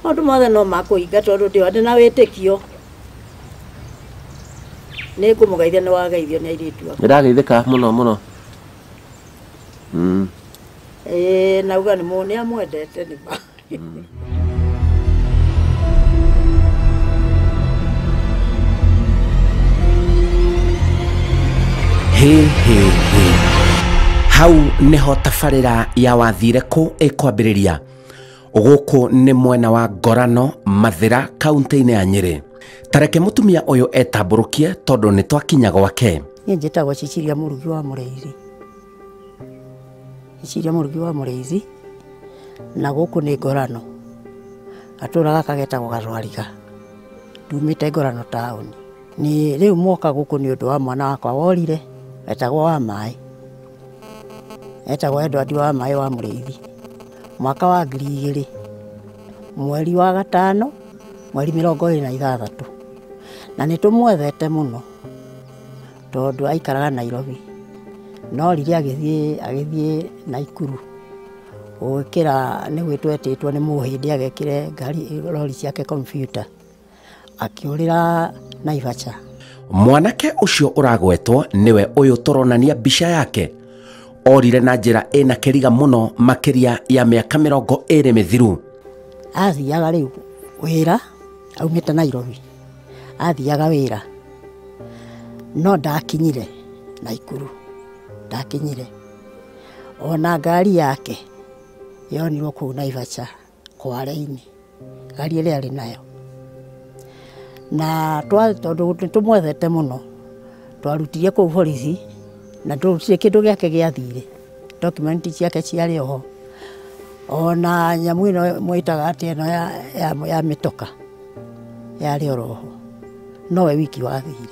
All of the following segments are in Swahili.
maundu mothe no makuhinga tondu ndi na witikio ni ngumugeithia ni wageithio ni airitu aku ndageithika muno nauga ni mune amwendete ni ba hau niho tabarĩra ya wathire ku ikwambĩrĩria guku ni mwena wa Ngorano Mathira kaunti-inĩ ya Nyeri. Tareke mutumia uyu etamburukie tondu ni twakinya gwake. Ni njitagwo Cicilia Murugi wa Mureithi. Cicilia Murugi wa Mureithi na guku ni Ngorano. Aturaga kagetagwo Gatwariga. Ndumite Ngorano town. Ni riu moka guku ni undu wa mwana wakwa worire etagwo wa mai. Etagwo Edward wa mai wa Mureithi. Mwaka wa 2000 mweri wa gatano mweri 26 na nitumwethete muno tondu aikaraga Nairobi no riri agithie Naikuru gwikira ni gwitwetitwo ni muhindi agekire ngari lori ciake computer akiurira Naivasha. Mwanake ucio uragwetwo niwe uyu turonania bica yake. Orire na njira ina kiriga muno makiria ya miaka 20 mithiru. Athiaga riu wira aumite Nairobi. Athiaga wira no ndakinyire Naikuru. Ndakinyire ona ngari yake yonirwo kuu Naivasha Kware-ini. Ngari ile ari nayo na tondu tumwethete muno twarutirie kuu polisi na ndurutire kindu giake giathire document ciake ciari oho ona nyamu ino mwitaga ati ino ya mitoka yari oroho nowe wiki wathire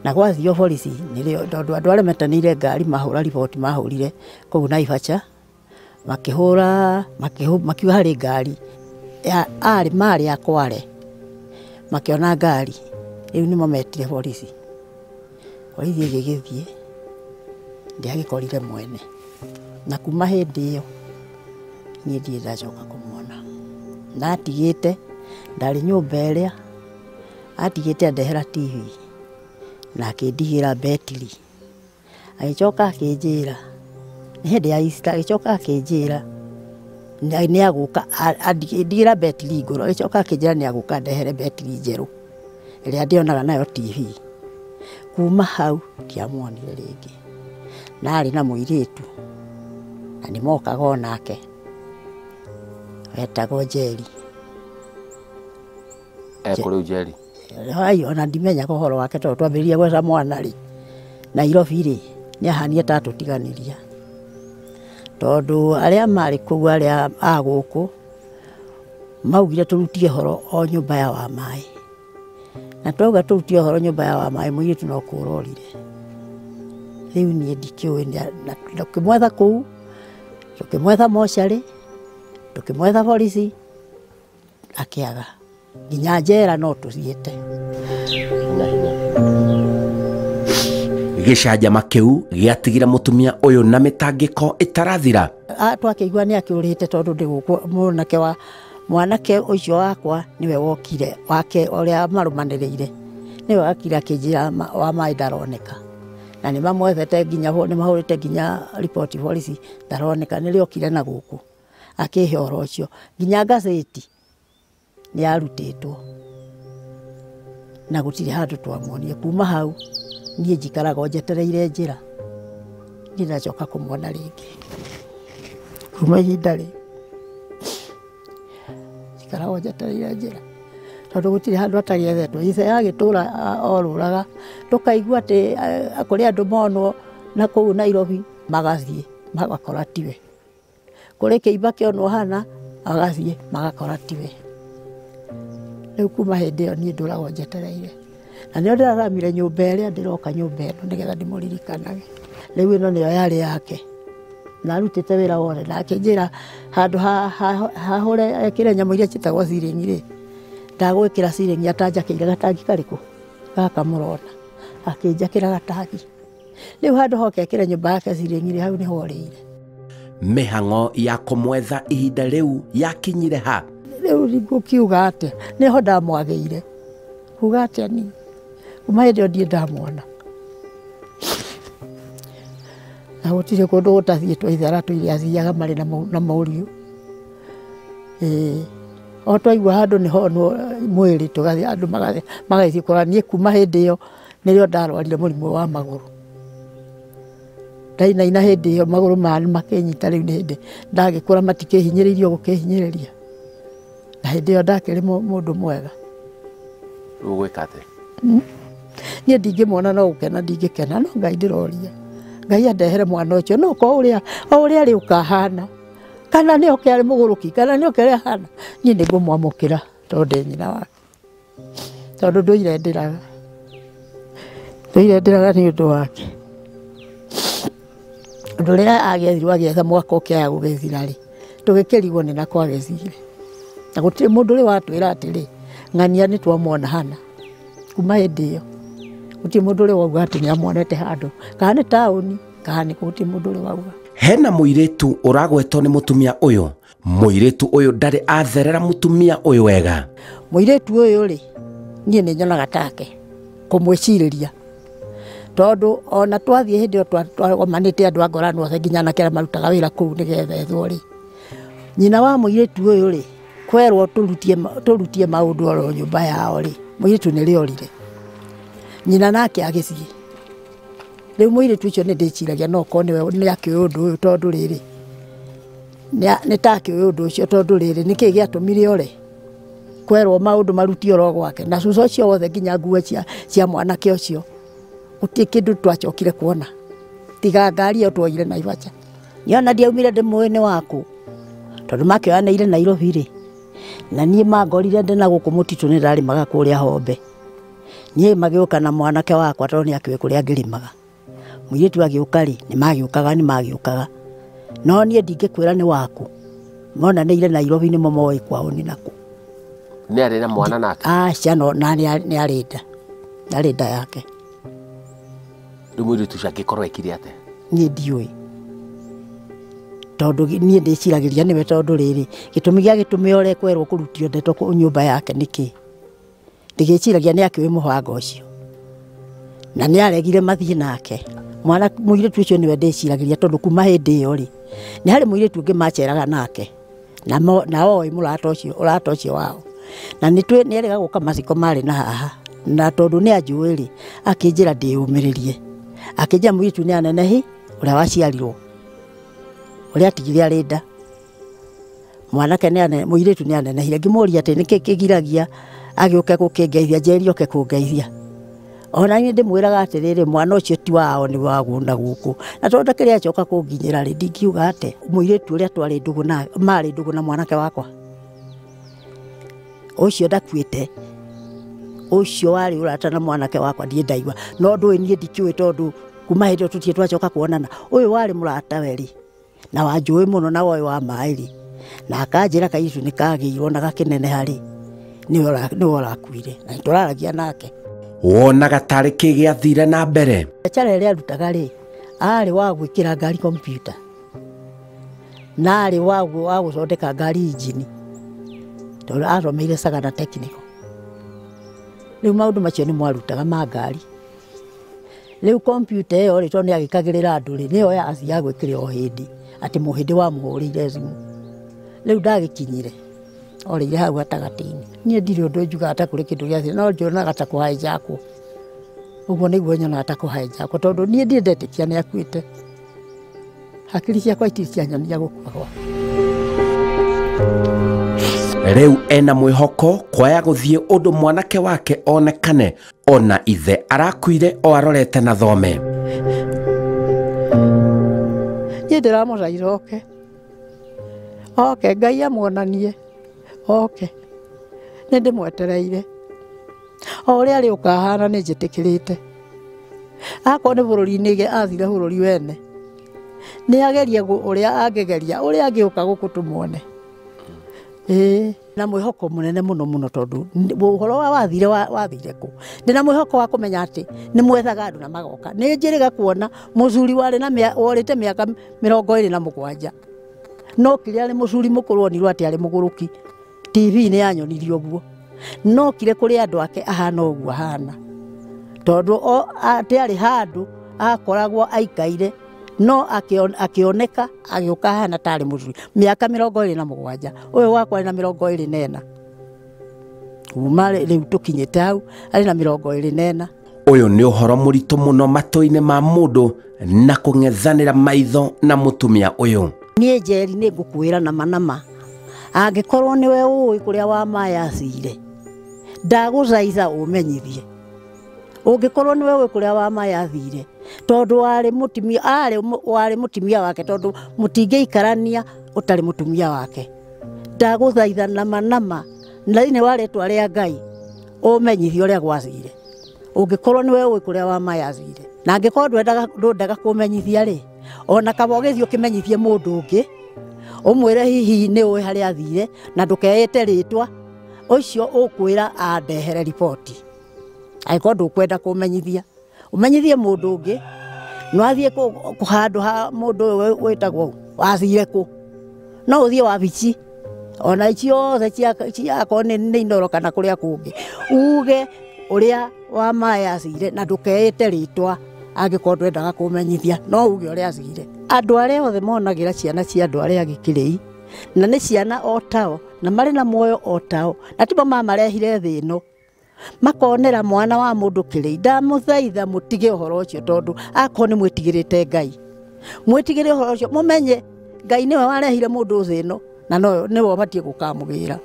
na gwathio polisi nirio tondu andu aria metanire ngari mahura report mahurire kuu Naivasha makihura makiuga hari ngari ari mari ya Kware makiona ngari riu nimo metire polisi polisi igithie ndiagikorire mwene na kuma hindi iyo ni ndie ndacoka kumwona natigite ndari nyumba iria atigite ndehera TV na akindigira betiri agicoka akinjira ni hindi ya Easter agicoka akinjira ni aguka ndigira betiri iguru agicoka akinjira ni aguka ndehere betiri njeru iria ndionaga nayo TV. Kuma hau ndiamwonire ringi nari na muiritu na ni mokaga onake etagwo Njeri. Kuri Njeri ai ona ndimenya kohoro wake tondu twambirie gweca mwana ri Nairobi ri ni ahanie ta tutiganiria tondu aria mari kuu aria aguku maugire turutie horo o nyumba ya wa mai na twauga turutie horo nyumba ya wa mai muiritu no kurorire riu ni ndikiwe na tukimwetha kuu tukimwetha mochari tukimwetha polisi akiaga nginya njera no tuciete gicanjama kiu giatigira mutumia uyu na mitangiko itarathira. Twakigua ni akiurite tondu ndi guku mwanake ucio wakwa niwe wokire wake uria marumaniriire niwe wakira kinjira wa mai ndaroneka na ni mamwethete nginya ni mahurite nginya report polisi ndaroneka ni riokire na guku akihoro ucio nginya gazeti ni arutitwo na gutire handu twamuonie. Kuma hau nie njikaraga njetereire njira ndinacoka kumwona ringi kuma ihinda ri njikaraga njetereire njira tondu gutire handu atariethetwo ise yagitura oruraga tukaigua ati kuri andu monwo na kuu Nairobi magathie magakora tiwe kuri kiimba kionwo hana agathie magakora tiwe. Riu kuma hindi iyo nie nduragwo njetereire na nio ndiraramire nyumba iria ndiroka nyumba ino nigetha ndimuririkanaga. Riu ino niyo yari yake na arutite wira wothe na akinjira handu hahure ekire nyamu iria citagwo ciringi ri ndagwikira ciringi atanjakire gatangi kariku gaka murona akinjakira gatangi. Riu handu hoke ekire nyumba yake ciringi ri hau niho orire. Mihango ya kumwetha ihinda riu yakinyire ha rĩu kiuga atĩa nĩho ndamwagĩire kuga atĩa ni kuma hĩndĩ ĩyo ndirĩ ndamwona na gũtirĩ kũndũ gũtathiĩtwo ithara tũirĩ athiaga marĩ na mũriũ o twaigua handũ nĩho mwĩrĩ tũgathiĩ andũ magathiĩ kũrora niĩ kuma hĩndĩ ĩyo nĩrĩo ndarwarire mũrimũ wa magũrũ ndainaina hĩndĩ ĩyo magũrũ makĩnyita rĩu nĩ hĩndĩ ndagĩkũra matikĩhinyĩrĩirio gũkĩhinyĩrĩria na hĩndĩ ĩyo ndakĩrĩ mũndũ mwega ũgwĩka atĩa niĩ ndingĩmwona no gũkena ndingĩkena no Ngai ndĩroria Ngai andehere mwana ũcio no ko ũrĩa arĩ ũkahana kana nĩ oke arĩ mũgũrũki kana nĩ oke arĩ ahana niĩ nĩngũmwamũkĩra tondũ ndĩ nyina wake tondũ ndũirenderaga nĩ ũndũ wake ũndũ ũrĩa agethirwo agĩetha mwaka ũkĩaya gũgethira-rĩ tũgĩkĩrigwo nĩ na kwagethire na gũtirĩ mũndũ ũrĩ watwĩra atĩrĩ ng'ania nĩ twamwona hana kuma hĩndĩ ĩyo gũtirĩ mũndũ ũrĩ wauga atĩ nĩamwonete handũ kana nĩ taũni kana nĩ gũtirĩ mũndũ ũrĩ wauga hena mũirĩtu ũragwetwo nĩ mũtumia ũyũ mũirĩtu ũyũ ndarĩ atherera mũtumia ũyũ wega mũirĩtu ũyũ-rĩ niĩ nĩ nyonaga take kũmwĩcirĩria tondũ ona twathiĩ hĩndĩ ĩyo twagomanĩte andũ a Ngorano othe nginya anake arĩa marutaga wĩra kũu nĩgetha ethwo-rĩ nyina wa mũirĩtu ũyũ-rĩ kwerwo tũrutie maũndũ oro nyũmba yao-rĩ mũirĩtu nĩrĩorire nyina nake agĩthiĩ rĩu mũirĩtu ũcio nĩ ndĩciragia no ko nĩ akĩoĩ ũndũ ũyũ tondũ rĩrĩ nĩ takĩoĩ ũndũ ũcio tondũ rĩrĩ nĩkĩĩ gĩatũmire ore kwerwo maũndũ marutio oro gwake na cucu ũcio wothe nginya nguo cia mwanake ũcio gũtirĩ kĩndũ twacokire kuona tiga ngari ĩyo twoire Naivasha niona ndiaumire ndĩmũĩ nĩ waku tondũ makĩoyanĩire Nairobi-rĩ na niĩ mangorire ndĩ na gũkũ mũtitũ nĩ ndarĩmaga kũrĩa Hombe niĩ magĩũka na mwanake wakwa tondũ nĩ akĩũĩ kũrĩa ngĩrĩmaga mũirĩtu agĩũka-rĩ nĩmagĩũkaga no niĩ ndingĩkwĩra nĩ waku monanĩire Nairobi nĩmo moĩ kwao nĩ naku nĩ arĩ na mwana nake aca no na nĩ arĩ nda yake rĩu mũirĩtu ũcio angĩkorwo ekire atĩa niĩ ndiũĩ tondũ niĩ ndĩciragĩria nĩwe tondũ rĩrĩ gĩtũmi gĩa gĩtũmi ore kwerwo kũrutio ndeto nyũmba yake nĩkĩ ndĩgĩciragia nĩ akĩoĩ mũbango ũcio na nĩ aregire mathiĩ nake mwana mũirĩtu ũcio nĩwe ndĩciragĩria tondũ kuma hĩndĩ ĩyo-rĩ nĩ harĩ mũirĩtu ũngĩ maceraga nake na oĩ ũrata ũcio wao na nĩ erĩga gũka maciko marĩ na haha na tondũ nĩ anjũĩ-rĩ akĩnjĩra ndĩyũmĩrĩrie akĩnjĩra mũirĩtu nĩ anenehi ũrĩa waciarirwo ũrĩa atigire arĩ nda mwanake mũirĩtu nĩ anenehire ngĩmũria atĩ nĩkĩ kĩgiragia agĩũke gũkĩngeithia njeri oke kũngeithia ona niĩ ndĩmwĩraga atĩrĩrĩ mwana ũcio ti wao nĩ waguna gũkũ na tondũ kĩrĩa acoka kũnginyĩra-rĩ ndingiuga atĩ mũirĩtu ũrĩa marĩ ndũgũ na mwanake wakwa ũcio ndakuĩte ũcio warĩ ũrata na mwanake wakwa ndiĩ ndaigua no ndũĩ niĩ ndikĩũĩ tondũ kuma hĩndĩ ĩyo tũtirĩ twacoka kuonana ũyũ warĩ mũrata weri na wanjũĩ mũno na woĩ wa maĩ-rĩ na akanjĩra kairĩtu nĩ kagĩirwo na gakĩneneha-rĩ nĩwe ũrakuire na nĩtũraragia nake wonaga tarĩ kĩ gĩathire na mbere biacara ĩrĩa arutaga-rĩ arĩ wa gwĩkĩra ngari kompiuta na arĩ wa gũthondeka ngari injini tondũ athomeire Sagana Technical rĩu maũndũ macio nĩ mwarutaga ma ngari rĩu kompiuta ĩyo-rĩ tondũ nĩ agĩkagĩrĩra andũ-rĩ nĩyo yathiaga gwĩkĩra o hĩndĩ atĩ mũhĩndĩ wa mũhũrĩire thimũ rĩu ndagĩkinyire orĩire hau gatagatĩ-inĩ niĩ ndirĩ ũndũ njugaga ta kũrĩ kĩndũ gĩathire no njonaga ta kũhaijakwo ũguo nĩguo nyonaga ta kũhaijakwo tondũ niĩ ndirĩ ndetĩkia nĩ akuĩte hakiri ciakwa itirĩ cianyonia gũkua gwake rĩu ena mwĩhoko kwaya gũthiĩ ũndũ mwanake wake onekane ona ithe arakuire o arorete na thome niĩ ndĩramũthaitha oke Ngai amuonanie oke nĩ ndĩmwetereire o ũrĩa arĩ ũkahana nĩ njĩtĩkĩrĩte akorwo nĩ bũrũri-inĩ athire bũrũri wene nĩ ageria ũrĩa angĩgeria ũrĩa angĩũka gũkũ tũmuone na mwĩhoko mũnene mũno tondũ ũhoro wa wathire kũ ndĩna mwĩhoko wa kũmenya atĩ nĩ mwethaga andũ na magoka nĩ njĩrĩga kuona mũthuri worĩte mĩaka 27 no kĩrĩa arĩ mũthuri mũkũrũ onirwo atĩ arĩ mũgũrũki TV nĩ yanyonirie ũguo no kire kũrĩ andũ ake ahana ũguo ahana tondũ atĩarĩ handũ akoragwo aikaire no akĩoneka agĩũka hana tarĩ mũthuri mĩaka 27 ũyũ wakwa arĩ na 24 kuma rĩu tũkinyĩte hau arĩ na 24 ũyũ nĩ ũhoro mũritũ mũno matũ-inĩ ma mũndũ na kũng'ethanĩra maitho na mũtumia ũyũ. Niĩ Njeri nĩ ngũkwĩra nama angĩkorwo nĩwe ũĩ kũrĩa wa Maya acire ndagũthaitha ũmenyithie ũngĩkorwo nĩwe ũĩ kũrĩa wa Maya athire tondũ warĩ mũtumia wake tondũ mũtingĩikarania ũtarĩ mũtumia wake ndagũthaitha nama na thĩinĩ wa rĩtwa rĩa Ngai ũmenyithie ũrĩa gwacire ũngĩkorwo nĩwe ũĩ kũrĩa wa Maya athire na angĩkorwo ndwendaga kũmenyithia rĩ ona kaba ũgĩthiĩ ũkĩmenyithie mũndũ ũngĩ ũmwĩre hihi nĩ ũĩ harĩa athire na ndũkeĩte rĩtwa ũcio ũkwĩra andehere riboti angĩkorwo ndũkwenda kũmenyithia ũmenyithie mũndũ ũngĩ no athiĩ kũhandũ ha mũndũ ũyũ wĩtagwo wathire kũ no ũthiĩ wabici ona icio ciakorwo nĩ inoro kana kũrĩa kũngĩ uge ũrĩa wa Maya acire na ndũkeĩte rĩtwa angĩkorwo ndwendaga kũmenyithia no uge ũrĩa acire andũ arĩa othe monagĩra ciana cia andũ arĩa gĩkĩrĩi na nĩ ciana o tao na marĩ na muoyo o tao na tibo mamarehire thĩ ĩno makonera mwana wa mũndũ kĩrĩi ndamũthaitha mũtige ũhoro ũcio tondũ akorwo nĩ mwĩtigĩrĩte Ngai mwĩtigĩre ũhoro ũcio mũmenye Ngai nĩwe warehire mũndũ thĩ ĩno na nĩwe ũbatiĩ gũkamũgĩra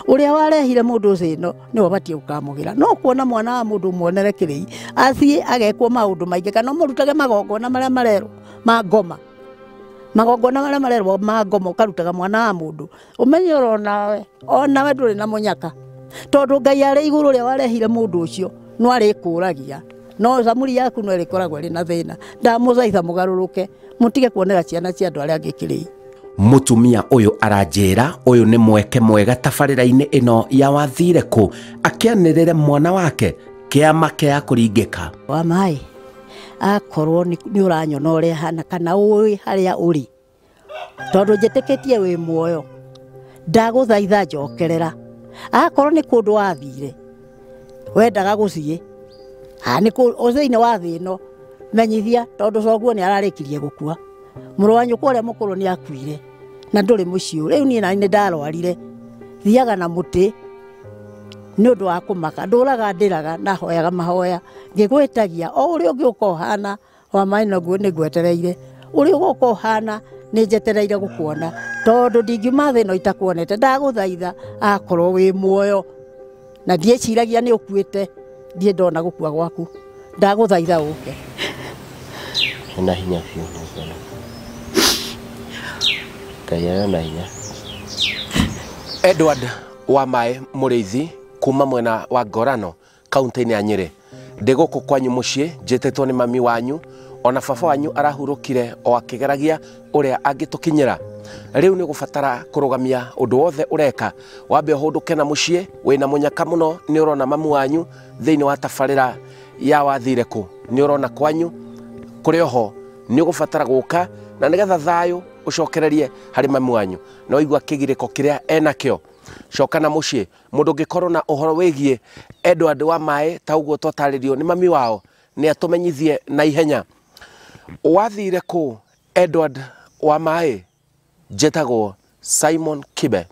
ũrĩa warehire mũndũ thĩ ĩno nĩwe ũbatiĩ gũkamũgĩra no kuona mwana wa mũndũ muonere kĩrĩi athiĩ agekwo maũndũ maingĩ kana mũrutage magongona marĩa marerwo ma ngoma magongona marĩa marerwo ma ngoma ũkarutaga mwana wa mũndũ ũmenye onawe ndũrĩ na mũnyaka tondũ Ngai arĩ igũrũ ũrĩa warehire mũndũ ũcio no arĩkũragia no zamuri yaku no ĩrĩkoragwo ĩrĩ na thĩna ndamũthaitha mũgarũrũke mũtige kuonera ciana cia andũ arĩa gĩkĩrĩi. Mũtumia ũyũ aranjĩra ũyũ nĩ mweke mwega tabarĩra-inĩ ĩno ya wathire kũ akĩanĩrĩre mwana wake kĩama kĩa kũringĩka. Wa Maya akorwo nĩ ũranyona ũrĩa hana kana ũĩ harĩa ũrĩ tondũ njĩtĩkĩtie wĩ muoyo ndagũthaitha njokerera akorwo nĩ kũndũ wathire wendaga gũthiĩ nĩ thĩinĩ wa thĩ ĩno menyithia tondũ coguo nĩ ararĩkirie gũkua mũrũ wa nyũkwa ũrĩa mũkũrũ nĩ akuire na ndũrĩ mũciĩ rĩu niĩ nani nĩ ndarwarire thiaga na mũtĩ nĩ ũndũ wa kũmaka ndũraga ndĩraga na hoyaga mahoya ngĩgwĩtagia o ũrĩa ũngĩũka ũhana wa Maya naguo nĩ ngwetereire ũrĩa ũgũka ũhana nĩ njetereire gũkuona tondũ ndingiuma thĩ ĩno itakuonete ndagũthaitha akorwo wĩ muoyo na ndiĩciragia nĩ ũkuĩte ndiĩ ndona gũkua gwaku ndagũthaitha ũke na hinya biũ Ngai na hinya. Edward wa Maya mũrĩithi kuma mwena wa Ngorano kaunti-inĩ ya Nyĩrĩ ndĩ gũkũ kwanyu mũciĩ njĩtĩtwo nĩ mami wanyu ona baba wanyu arahurũkire o akĩgeragia ũrĩa angĩtũkinyĩra rĩu nĩ gũbatara kũrũgamia ũndũ wothe ũreka wambe ũhũndũke na mũciĩ wĩna mũnyaka mũno nĩ ũrona mamu wanyu thĩinĩ wa tabarĩra ya wathire kũ nĩ ũrona kwanyu kũrĩ oho nĩ gũbatara gũka na nĩgetha thayũ ũcokererie harĩ mamu wanyu no igua kĩgirĩko kĩrĩa enakĩo coka na mũciĩ mũndũ ũngĩkorwo na ũhoro wĩgiĩ Edward wa Maya ta ũguo twatarĩrio nĩ mami wao nĩ atũmenyithie na ihenya. Wathire kũ Edward wa Maya? Njĩtagwo Simon Kibe.